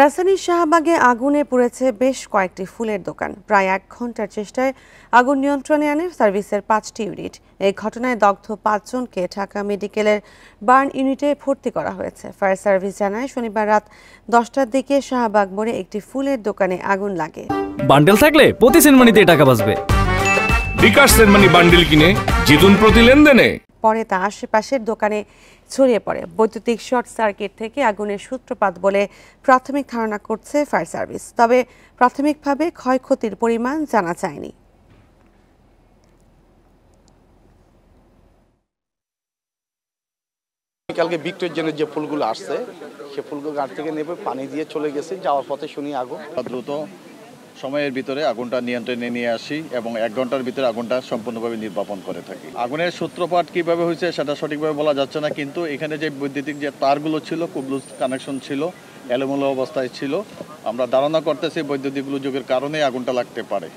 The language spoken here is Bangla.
রাজধানীর শাহবাগে আগুনে পুড়েছে বেশ কয়েকটি ফুলের দোকান। প্রায় 1 ঘন্টার চেষ্টায় আগুন নিয়ন্ত্রণে আনে সার্ভিসের 5টি ইউনিট। এই ঘটনায় দগ্ধ 5 জনকে ঢাকা মেডিকেলের বার্ন ইউনিটে ভর্তি করা হয়েছে। ফায়ার সার্ভিস জানায়, শনিবার রাত 10টার দিকে শাহবাগ মোড়ে একটি ফুলের দোকানে আগুন লাগে। বান্ডেল থাকলে প্রতি সেনমানিতে টাকা বাঁচবে। বিকাশ সেনমানি বান্ডেল কিনে জিতুন প্রতি লেনদেনে। পরে তা আশেপাশের দোকানে ছড়িয়ে পড়ে। বৈদ্যুতিক শর্ট সার্কিট থেকে আগুনের সূত্রপাত বলে প্রাথমিক ধারণা করছে ফায়ার সার্ভিস। তবে প্রাথমিকভাবে ক্ষয়ক্ষতির পরিমাণ জানা যায়নি। কালকে ভিক্টোরিয়ানের যে ফুলগুলো আসছে সে ফুলগুলো গাড়ি থেকে নেবে পানি দিয়ে চলে গেছে, যাওয়ার পথে শুনি আগুন। দ্রুত সময়ের ভিতরে আগুনটা নিয়ন্ত্রণে নিয়ে আসি এবং 1 ঘন্টার ভিতরে আগুনটা সম্পূর্ণভাবে নির্বাপন করে থাকি। আগুনের সূত্রপাত কিভাবে হয়েছে সেটা সঠিকভাবে বলা যাচ্ছে না, কিন্তু এখানে যে বৈদ্যুতিক যে তারগুলো ছিল খুব লুজ কানেকশন ছিল, এলোমেলো অবস্থায় ছিল। আমরা ধারণা করতেছি বৈদ্যুতিক গোলযোগের কারণে আগুনটা লাগতে পারে।